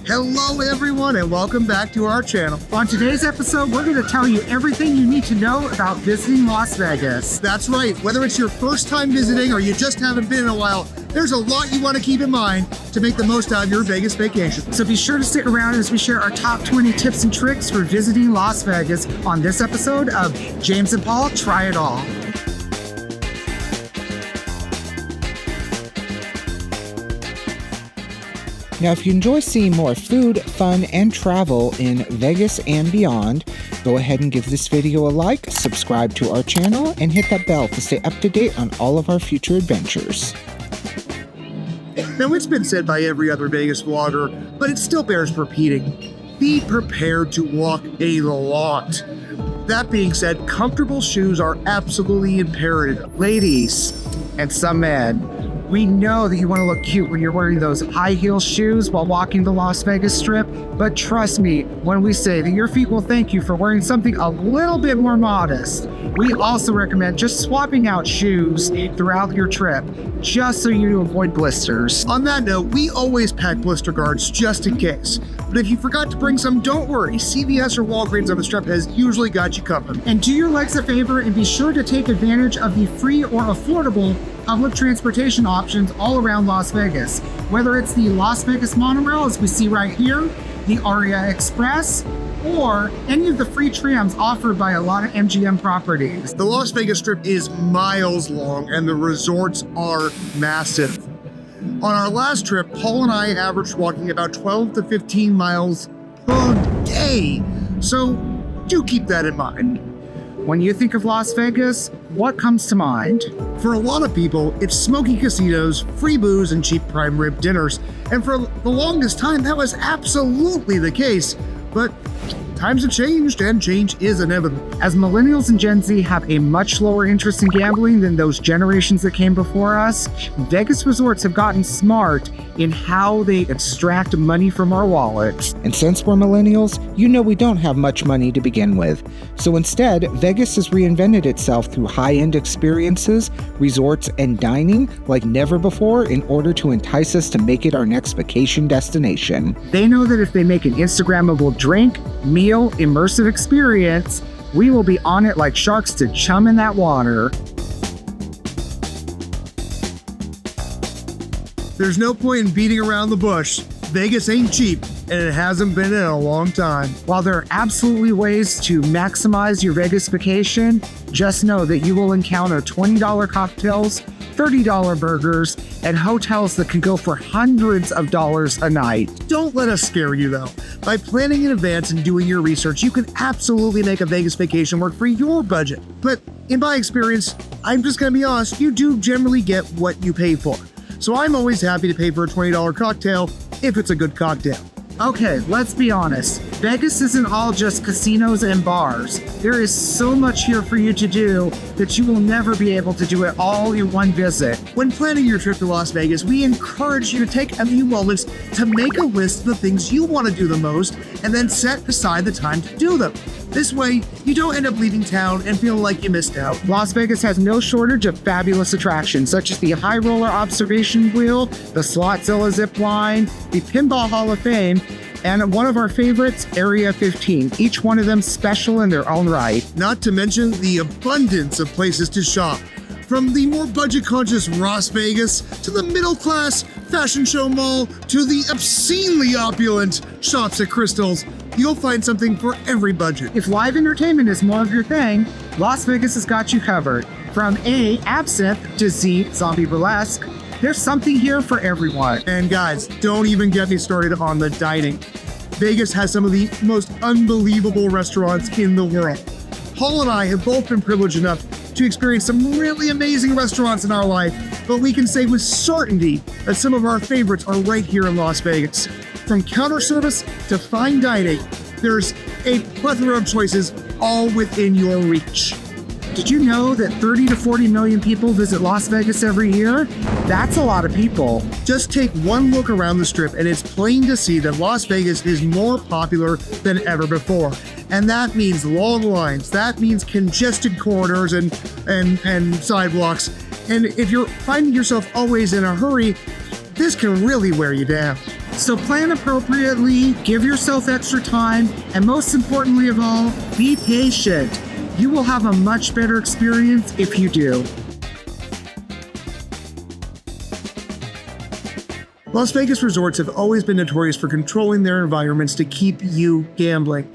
Hello everyone and welcome back to our channel. On today's episode, we're going to tell you everything you need to know about visiting Las Vegas. That's right, whether it's your first time visiting or you just haven't been in a while, there's a lot you want to keep in mind to make the most out of your Vegas vacation. So be sure to stick around as we share our top 20 tips and tricks for visiting Las Vegas on this episode of James and Paul Try It All. Now, if you enjoy seeing more food, fun, and travel in Vegas and beyond, go ahead and give this video a like, subscribe to our channel, and hit that bell to stay up to date on all of our future adventures. Now, it's been said by every other Vegas vlogger, but it still bears repeating. Be prepared to walk a lot. That being said, comfortable shoes are absolutely imperative. Ladies and some men, we know that you want to look cute when you're wearing those high heel shoes while walking the Las Vegas Strip, but trust me when we say that your feet will thank you for wearing something a little bit more modest. We also recommend just swapping out shoes throughout your trip, just so you avoid blisters. On that note, we always pack blister guards just in case. But if you forgot to bring some, don't worry. CVS or Walgreens on the Strip has usually got you covered. And do your legs a favor and be sure to take advantage of the free or affordable public transportation options all around Las Vegas. Whether it's the Las Vegas monorail, as we see right here, the Aria Express, or any of the free trams offered by a lot of MGM properties. The Las Vegas Strip is miles long and the resorts are massive. On our last trip, Paul and I averaged walking about 12 to 15 miles per day. So do keep that in mind. When you think of Las Vegas, what comes to mind? For a lot of people, it's smoky casinos, free booze, and cheap prime rib dinners. And for the longest time, that was absolutely the case. But times have changed, and change is inevitable. As millennials and Gen Z have a much lower interest in gambling than those generations that came before us, Vegas resorts have gotten smart in how they extract money from our wallets. And since we're millennials, you know we don't have much money to begin with. So instead, Vegas has reinvented itself through high-end experiences, resorts, and dining like never before in order to entice us to make it our next vacation destination. They know that if they make an Instagrammable drink, meal, immersive experience, we will be on it like sharks to chum in that water. There's no point in beating around the bush. Vegas ain't cheap, and it hasn't been in a long time. While there are absolutely ways to maximize your Vegas vacation, just know that you will encounter $20 cocktails, $30 burgers, and hotels that can go for hundreds of dollars a night. Don't let us scare you though. By planning in advance and doing your research, you can absolutely make a Vegas vacation work for your budget. But in my experience, I'm just gonna be honest, you do generally get what you pay for. So I'm always happy to pay for a $20 cocktail if it's a good cocktail. Okay, let's be honest. Vegas isn't all just casinos and bars. There is so much here for you to do that you will never be able to do it all in one visit. When planning your trip to Las Vegas, we encourage you to take a few moments to make a list of the things you want to do the most and then set aside the time to do them. This way, you don't end up leaving town and feeling like you missed out. Las Vegas has no shortage of fabulous attractions, such as the High Roller Observation Wheel, the Slotzilla Zip Line, the Pinball Hall of Fame, and one of our favorites, Area 15, each one of them special in their own right. Not to mention the abundance of places to shop. From the more budget-conscious Las Vegas to the middle-class fashion show mall to the obscenely opulent shops at Crystal's, you'll find something for every budget. If live entertainment is more of your thing, Las Vegas has got you covered. From A, absinthe, to Z, zombie burlesque, there's something here for everyone. And guys, don't even get me started on the dining. Vegas has some of the most unbelievable restaurants in the world. Paul and I have both been privileged enough to experience some really amazing restaurants in our life, but we can say with certainty that some of our favorites are right here in Las Vegas. From counter service to fine dining, there's a plethora of choices all within your reach. Did you know that 30 to 40 million people visit Las Vegas every year? That's a lot of people. Just take one look around the Strip and it's plain to see that Las Vegas is more popular than ever before. And that means long lines, that means congested corridors and sidewalks. And if you're finding yourself always in a hurry, this can really wear you down. So plan appropriately, give yourself extra time, and most importantly of all, be patient. You will have a much better experience if you do. Las Vegas resorts have always been notorious for controlling their environments to keep you gambling.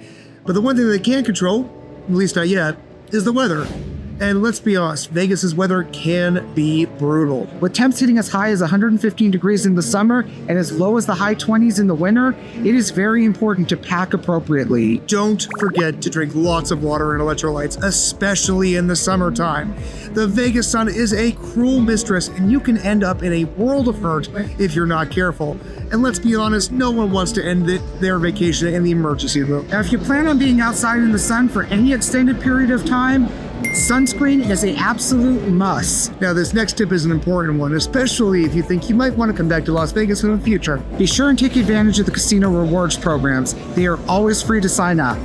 But the one thing they can't control, at least not yet, is the weather. And let's be honest, Vegas's weather can be brutal. With temps hitting as high as 115 degrees in the summer and as low as the high 20s in the winter, it is very important to pack appropriately. Don't forget to drink lots of water and electrolytes, especially in the summertime. The Vegas sun is a cruel mistress, and you can end up in a world of hurt if you're not careful. And let's be honest, no one wants to end their vacation in the emergency room. Now, if you plan on being outside in the sun for any extended period of time, sunscreen is an absolute must. Now, this next tip is an important one, especially if you think you might want to come back to Las Vegas in the future. Be sure and take advantage of the casino rewards programs. They are always free to sign up.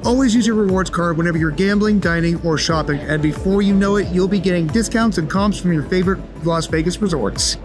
Always use your rewards card whenever you're gambling, dining, or shopping, and before you know it, you'll be getting discounts and comps from your favorite Las Vegas resorts.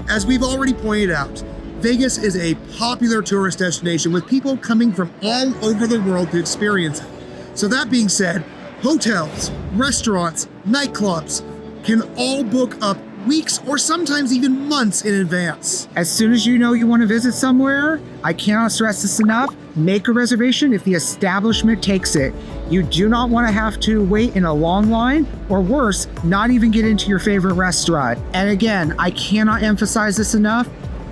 As we've already pointed out, Vegas is a popular tourist destination with people coming from all over the world to experience it. So that being said, hotels, restaurants, nightclubs can all book up weeks or sometimes even months in advance. As soon as you know you want to visit somewhere, I cannot stress this enough, make a reservation if the establishment takes it. You do not want to have to wait in a long line, or worse, not even get into your favorite restaurant. And again, I cannot emphasize this enough,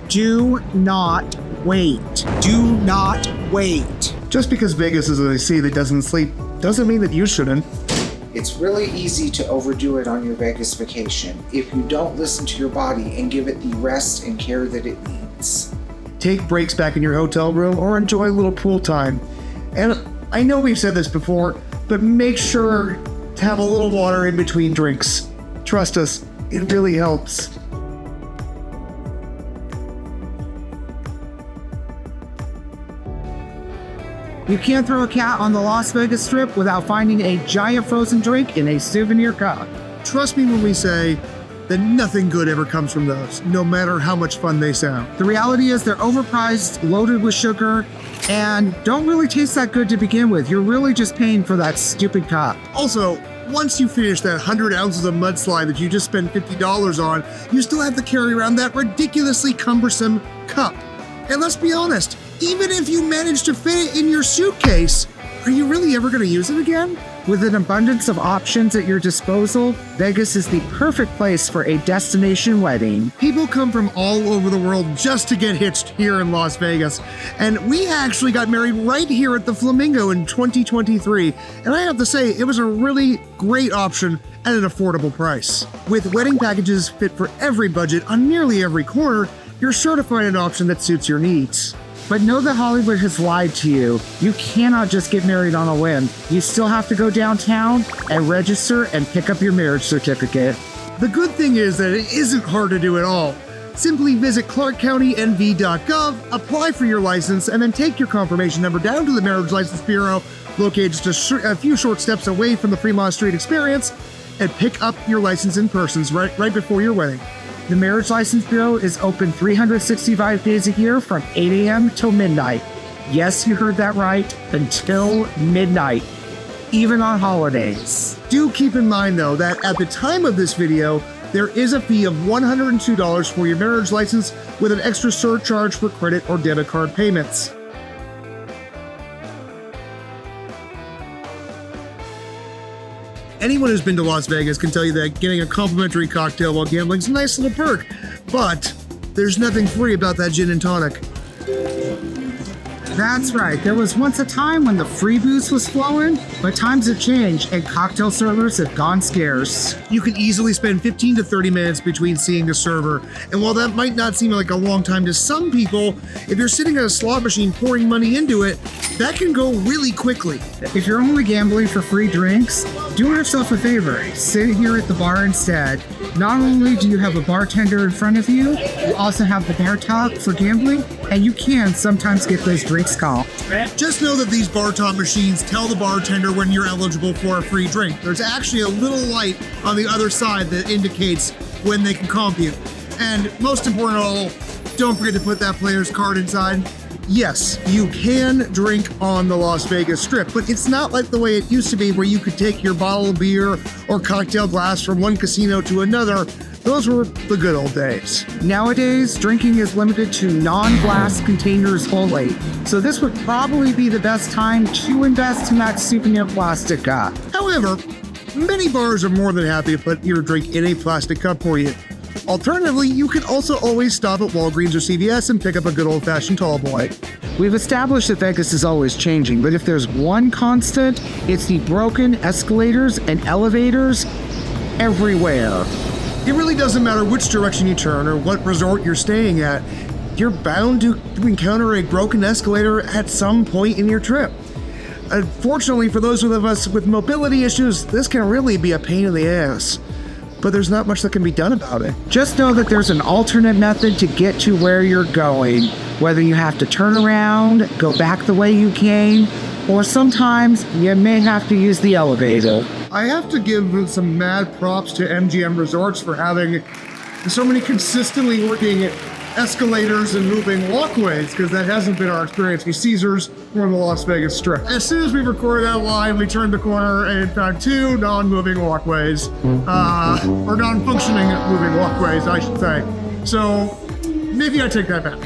do not wait. Do not wait. Just because Vegas is a city that doesn't sleep doesn't mean that you shouldn't. It's really easy to overdo it on your Vegas vacation if you don't listen to your body and give it the rest and care that it needs. Take breaks back in your hotel room or enjoy a little pool time. And I know we've said this before, but make sure to have a little water in between drinks. Trust us, it really helps. You can't throw a cat on the Las Vegas Strip without finding a giant frozen drink in a souvenir cup. Trust me when we say that nothing good ever comes from those, no matter how much fun they sound. The reality is they're overpriced, loaded with sugar, and don't really taste that good to begin with. You're really just paying for that stupid cup. Also, once you finish that 100 ounces of mudslide that you just spent $50 on, you still have to carry around that ridiculously cumbersome cup. And let's be honest, even if you manage to fit it in your suitcase, are you really ever going to use it again? With an abundance of options at your disposal, Vegas is the perfect place for a destination wedding. People come from all over the world just to get hitched here in Las Vegas. And we actually got married right here at the Flamingo in 2023. And I have to say, it was a really great option at an affordable price. With wedding packages fit for every budget on nearly every corner, you're sure to find an option that suits your needs. But know that Hollywood has lied to you. You cannot just get married on a whim. You still have to go downtown and register and pick up your marriage certificate. The good thing is that it isn't hard to do at all. Simply visit clarkcountynv.gov, apply for your license, and then take your confirmation number down to the Marriage License Bureau, located just a few short steps away from the Fremont Street Experience, and pick up your license in person right before your wedding. The Marriage License Bureau is open 365 days a year from 8 a.m. till midnight. Yes, you heard that right, until midnight, even on holidays. Do keep in mind, though, that at the time of this video, there is a fee of $102 for your marriage license with an extra surcharge for credit or debit card payments. Anyone who's been to Las Vegas can tell you that getting a complimentary cocktail while gambling is a nice little perk, but there's nothing free about that gin and tonic. That's right. There was once a time when the free booze was flowing, but times have changed and cocktail servers have gone scarce. You can easily spend 15 to 30 minutes between seeing a server, and while that might not seem like a long time to some people, if you're sitting at a slot machine pouring money into it, that can go really quickly. If you're only gambling for free drinks, do yourself a favor. Sit here at the bar instead. Not only do you have a bartender in front of you, you also have the bar top for gambling, and you can sometimes get those drinks called. Just know that these bar top machines tell the bartender when you're eligible for a free drink. There's actually a little light on the other side that indicates when they can comp you. And most important of all, don't forget to put that player's card inside. Yes, you can drink on the Las Vegas Strip, but it's not like the way it used to be where you could take your bottle of beer or cocktail glass from one casino to another. Those were the good old days. Nowadays, drinking is limited to non-glass containers only, so this would probably be the best time to invest in that souvenir plastic cup. However, many bars are more than happy to put your drink in a plastic cup for you. Alternatively, you can also always stop at Walgreens or CVS and pick up a good old-fashioned tall boy. We've established that Vegas is always changing, but if there's one constant, it's the broken escalators and elevators everywhere. It really doesn't matter which direction you turn or what resort you're staying at. You're bound to encounter a broken escalator at some point in your trip. Unfortunately, for those of us with mobility issues, this can really be a pain in the ass. But there's not much that can be done about it. Just know that there's an alternate method to get to where you're going, whether you have to turn around, go back the way you came, or sometimes you may have to use the elevator. I have to give some mad props to MGM Resorts for having so many consistently working escalators and moving walkways, because that hasn't been our experience with Caesars or the Las Vegas Strip. As soon as we recorded that live, we turned the corner and found two non-moving walkways, or non-functioning moving walkways, I should say. So maybe I take that back.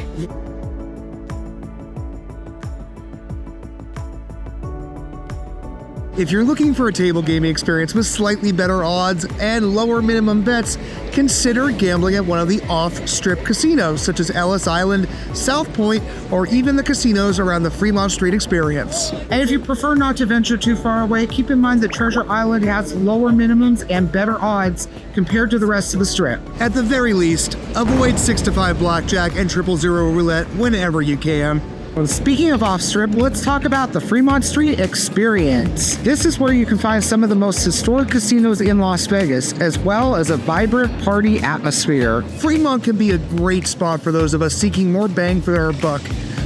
If you're looking for a table gaming experience with slightly better odds and lower minimum bets, consider gambling at one of the off-strip casinos, such as Ellis Island, South Point, or even the casinos around the Fremont Street Experience. And if you prefer not to venture too far away, keep in mind that Treasure Island has lower minimums and better odds compared to the rest of the Strip. At the very least, avoid 6 to 5 blackjack and 000 roulette whenever you can. Well, speaking of off-strip, let's talk about the Fremont Street Experience. This is where you can find some of the most historic casinos in Las Vegas, as well as a vibrant party atmosphere. Fremont can be a great spot for those of us seeking more bang for our buck,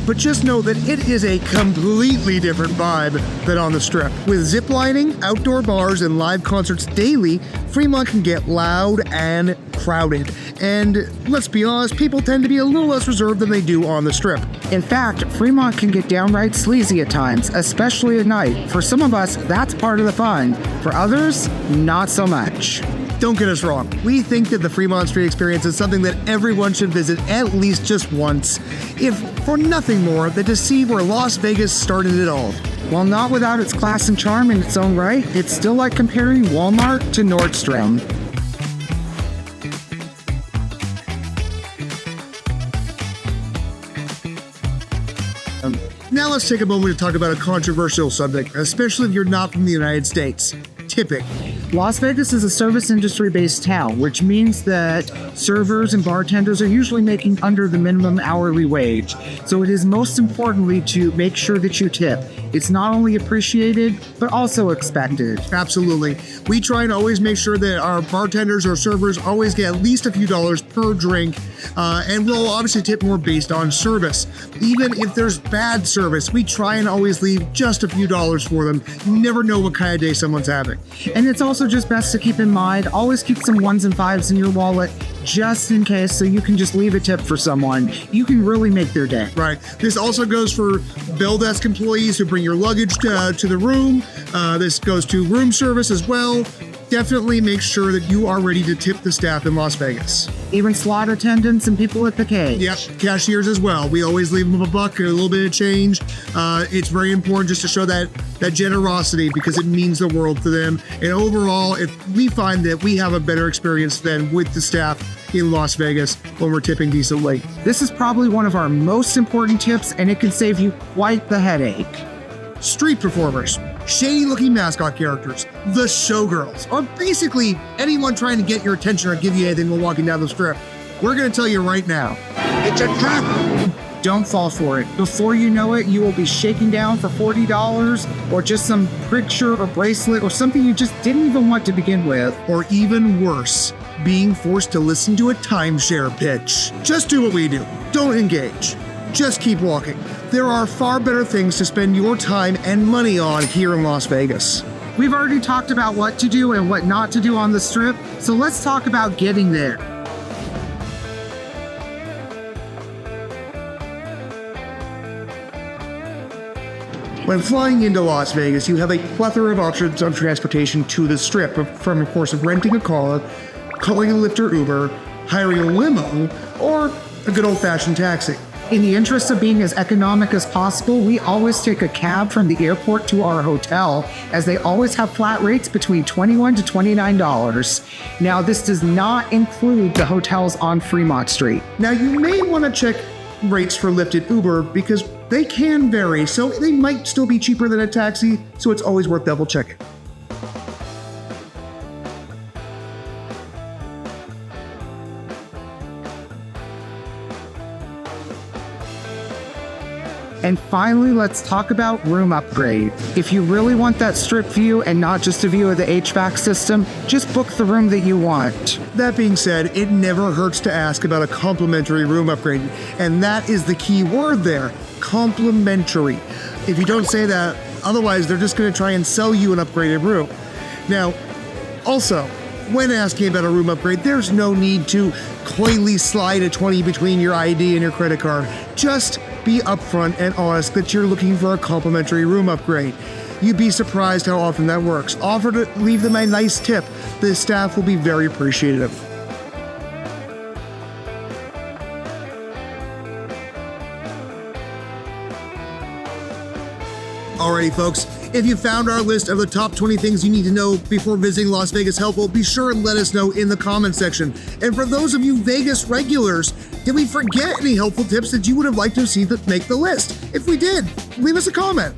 but just know that it is a completely different vibe than on the Strip. With ziplining, outdoor bars, and live concerts daily, Fremont can get loud and crowded. And let's be honest, people tend to be a little less reserved than they do on the Strip. In fact, Fremont can get downright sleazy at times, especially at night. For some of us, that's part of the fun. For others, not so much. Don't get us wrong. We think that the Fremont Street Experience is something that everyone should visit at least just once, if for nothing more than to see where Las Vegas started it all. While not without its class and charm in its own right, it's still like comparing Walmart to Nordstrom. Now let's take a moment to talk about a controversial subject, especially if you're not from the United States: tipping. Las Vegas is a service industry-based town, which means that servers and bartenders are usually making under the minimum hourly wage. So it is most importantly to make sure that you tip. It's not only appreciated, but also expected. Absolutely. We try and always make sure that our bartenders or servers always get at least a few dollars per drink, and we'll obviously tip more based on service. Even if there's bad service, we try and always leave just a few dollars for them. You never know what kind of day someone's having. And it's also just best to keep in mind, always keep some 1s and 5s in your wallet just in case, so you can just leave a tip for someone. You can really make their day. Right. This also goes for bell desk employees who bring your luggage to the room. This goes to room service as well. Definitely make sure that you are ready to tip the staff in Las Vegas. Even slot attendants and people at the cage. Yep, cashiers as well. We always leave them a buck or a little bit of change. It's very important just to show that generosity, because it means the world to them. And overall, if we find that we have a better experience than with the staff in Las Vegas when we're tipping decently. This is probably one of our most important tips, and it can save you quite the headache. Street performers, shady-looking mascot characters, the showgirls, or basically anyone trying to get your attention or give you anything while walking down the Strip. We're going to tell you right now, it's a trap. Don't fall for it. Before you know it, you will be shaking down for $40 or just some picture or bracelet or something you just didn't even want to begin with. Or even worse, being forced to listen to a timeshare pitch. Just do what we do. Don't engage. Just keep walking. There are far better things to spend your time and money on here in Las Vegas. We've already talked about what to do and what not to do on the Strip, so let's talk about getting there. When flying into Las Vegas, you have a plethora of options of transportation to the Strip, from, of course, renting a car, calling a Lyft or Uber, hiring a limo, or a good old-fashioned taxi. In the interest of being as economic as possible, we always take a cab from the airport to our hotel, as they always have flat rates between $21 to $29. Now, this does not include the hotels on Fremont Street. Now, you may want to check rates for Lyft and Uber because they can vary, so they might still be cheaper than a taxi, so it's always worth double checking. And finally, let's talk about room upgrade. If you really want that Strip view and not just a view of the HVAC system, just book the room that you want. That being said, it never hurts to ask about a complimentary room upgrade, and that is the key word there, complimentary. If you don't say that, otherwise they're just going to try and sell you an upgraded room. Now, also, when asking about a room upgrade, there's no need to coyly slide a 20 between your ID and your credit card. Just be upfront and honest that you're looking for a complimentary room upgrade. You'd be surprised how often that works. Offer to leave them a nice tip. The staff will be very appreciative. Alrighty, folks. If you found our list of the top 20 things you need to know before visiting Las Vegas helpful, be sure and let us know in the comment section. And for those of you Vegas regulars, did we forget any helpful tips that you would have liked to see that make the list? If we did, leave us a comment.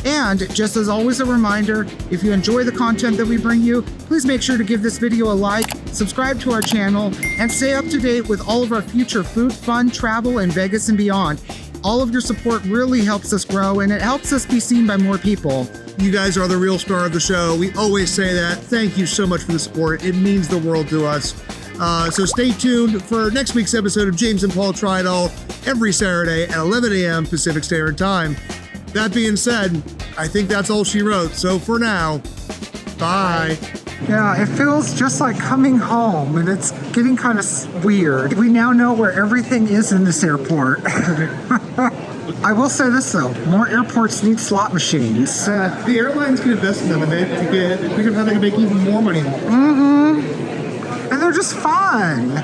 And just as always, a reminder, if you enjoy the content that we bring you, please make sure to give this video a like, subscribe to our channel, and stay up to date with all of our future food, fun, travel, and Vegas and beyond. All of your support really helps us grow, and it helps us be seen by more people. You guys are the real star of the show. We always say that. Thank you so much for the support. It means the world to us. So stay tuned for next week's episode of James and Paul Try It All every Saturday at 11 a.m. Pacific Standard Time. That being said, I think that's all she wrote. So for now, bye. Yeah, it feels just like coming home, and it's getting kind of weird. We now know where everything is in this airport. I will say this, though. More airports need slot machines. The airlines can invest in them, and they can make even more money. And they're just fun.